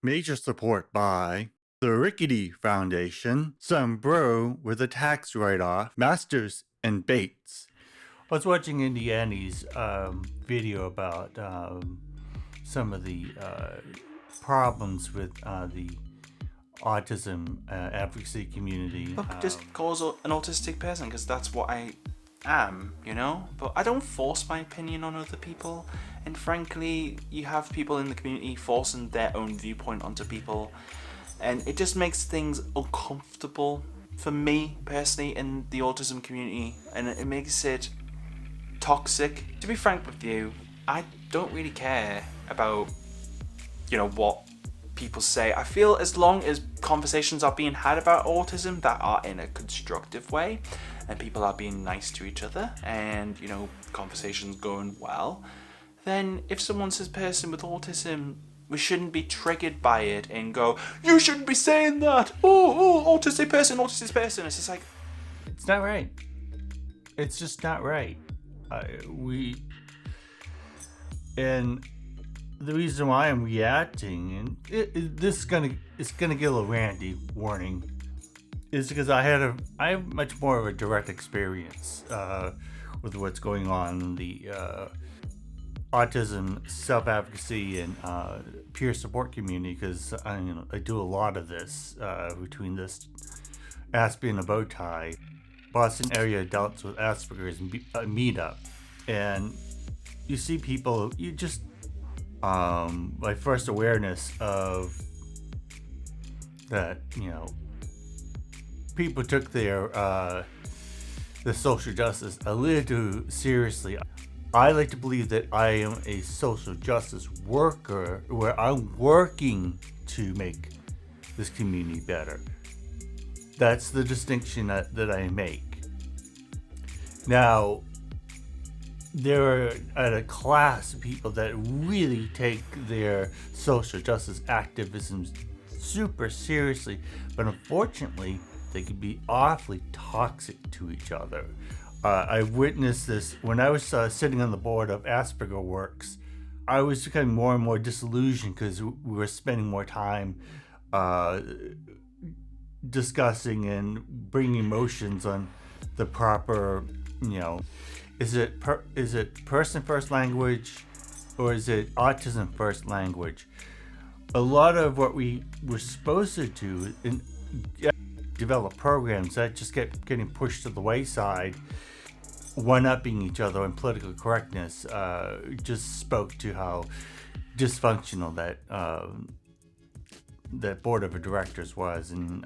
Major support by the Rickety Foundation, some bro with a tax write-off, Masters and Bates. I was watching Indiani's video about some of the problems with the autism advocacy community. Look, just calls an autistic person because that's what I am, you know? But I don't force my opinion on other people. And frankly, you have people in the community forcing their own viewpoint onto people. And it just makes things uncomfortable for me personally in the autism community. And it makes it toxic. To be frank with you, I don't really care about, what people say. I feel as long as conversations are being had about autism that are in a constructive way and people are being nice to each other and, conversations going well, then if someone says person with autism, we shouldn't be triggered by it and go, you shouldn't be saying that. Oh, autistic person. It's just like, it's not right. It's just not right. And the reason why I'm reacting, and it's gonna get a little ranty, warning, is because I have much more of a direct experience with what's going on in the autism self-advocacy and peer support community, because I do a lot of this between this Aspie and the Bowtie, Boston area adults with Aspergers meetup, and you see people, you just my first awareness of that, people took their the social justice a little too seriously. I like to believe that I am a social justice worker where I'm working to make this community better. That's the distinction that I make. Now, there are a class of people that really take their social justice activism super seriously, but unfortunately, they can be awfully toxic to each other. I witnessed this when I was sitting on the board of Asperger Works. I was becoming more and more disillusioned because we were spending more time discussing and bringing emotions on the proper, is it person first language or is it autism first language? A lot of what we were supposed to do in develop programs that just kept getting pushed to the wayside, one-upping each other on political correctness, just spoke to how dysfunctional that board of directors was, and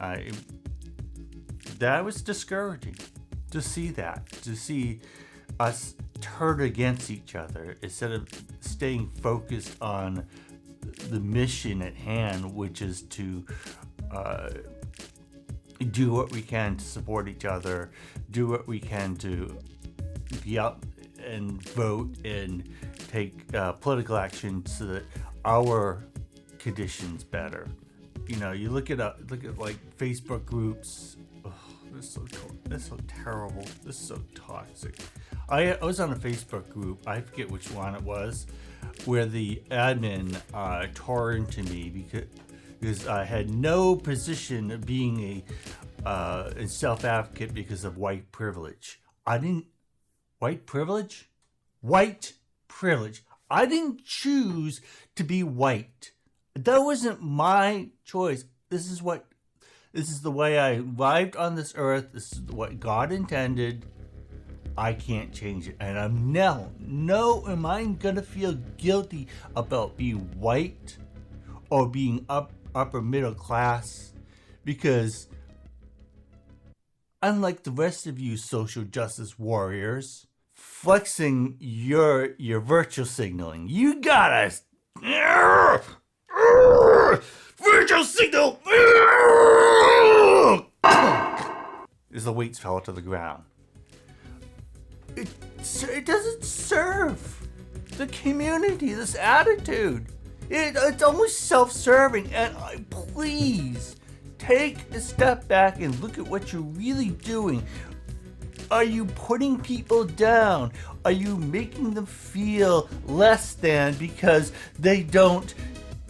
that was discouraging to see us turn against each other instead of staying focused on the mission at hand, which is to do what we can to support each other, do what we can to be out and vote and take political action so that our conditions better. You look at like Facebook groups. Oh, this is so terrible. This is so toxic. I was on a Facebook group, I forget which one it was, where the admin tore into me because I had no position of being a self-advocate because of white privilege. White privilege? White privilege. I didn't choose to be white. That wasn't my choice. This is the way I arrived on this earth. This is what God intended. I can't change it. And am I gonna feel guilty about being white or being upper middle class? Because unlike the rest of you social justice warriors, flexing your virtual signaling, you gotta virtual signal as the weights fell to the ground. It doesn't serve the community, this attitude. It's almost self-serving, and please take a step back and look at what you're really doing. Are you putting people down? Are you making them feel less than because they don't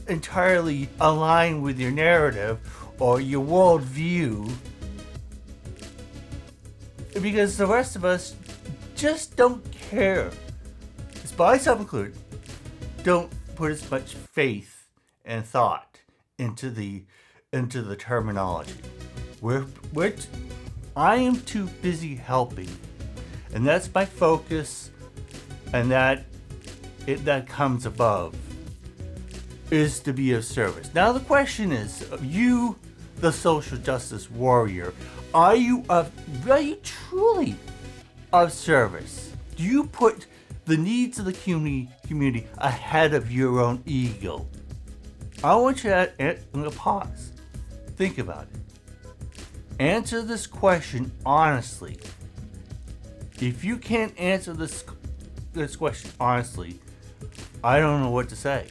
entirely align with your narrative or your worldview, because the rest of us just don't care. Myself included, don't put as much faith and thought into the terminology. I am too busy helping, and that's my focus, and that comes above, is to be of service. Now the question is, you, the social justice warrior, are you truly of service? Do you put the needs of the community ahead of your own ego? I want you to pause. Think about it. Answer this question honestly. If you can't answer this question honestly, I don't know what to say.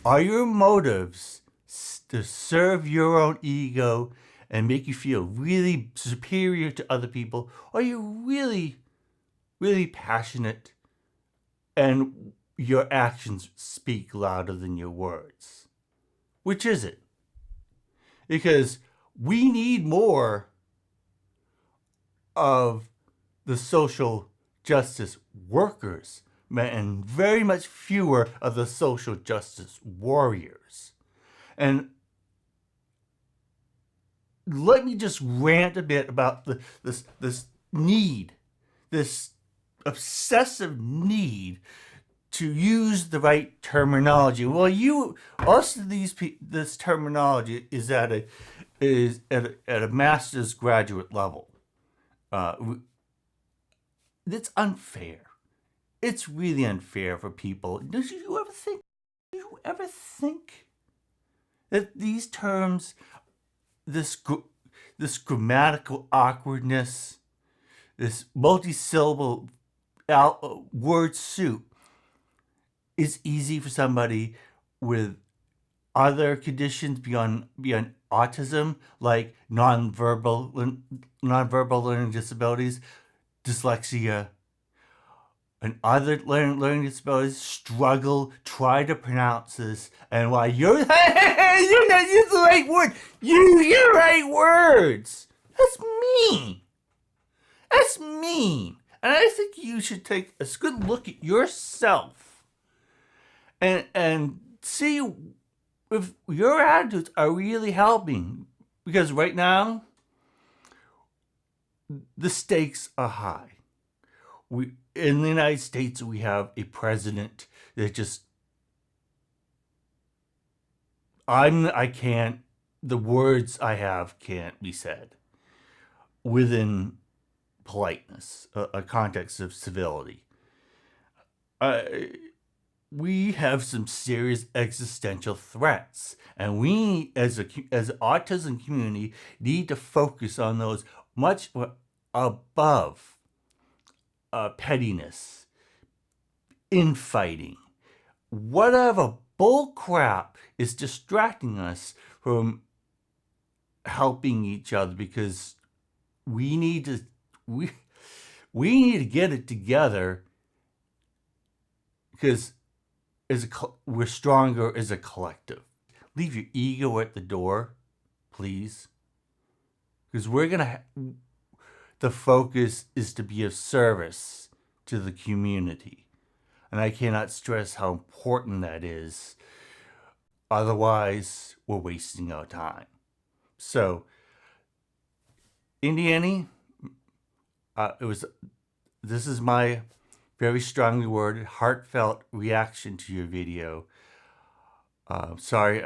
Are your motives to serve your own ego and make you feel really superior to other people? Or are you really, really passionate and your actions speak louder than your words? Which is it? Because we need more of the social justice workers and very much fewer of the social justice warriors. And let me just rant a bit about this need, this obsessive need to use the right terminology. Well, most of this terminology is at a master's graduate level. It's unfair. It's really unfair for people. Did you ever think that these terms, this grammatical awkwardness, this multi-syllable word soup, is easy for somebody with other conditions beyond autism, like nonverbal learning disabilities, dyslexia, and other learning disabilities try to pronounce this, and while you're use the right word, use your right words. That's mean. That's mean. And I think you should take a good look at yourself and see if your attitudes are really helping. Because right now, the stakes are high. In the United States, we have a president that the words I have can't be said within politeness, a context of civility. We have some serious existential threats, and we, as an autism community, need to focus on those much above pettiness, infighting, whatever bullcrap is distracting us from helping each other, because we need to get it together, because we're stronger as a collective. Leave your ego at the door, please, because the focus is to be of service to the community. And I cannot stress how important that is. Otherwise, we're wasting our time. So, Indiana, this is my very strongly worded, heartfelt reaction to your video. Sorry,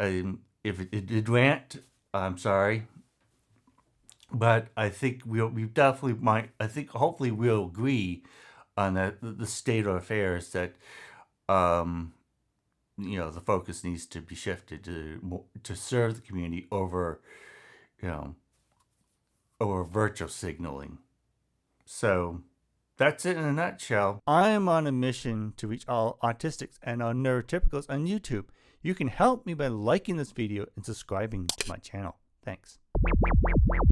if it did rant, I'm sorry. But I think hopefully we'll agree on the state of affairs, that the focus needs to be shifted to serve the community over virtual signaling. So that's it in a nutshell. I am on a mission to reach all autistics and all neurotypicals on YouTube. You can help me by liking this video and subscribing to my channel. Thanks.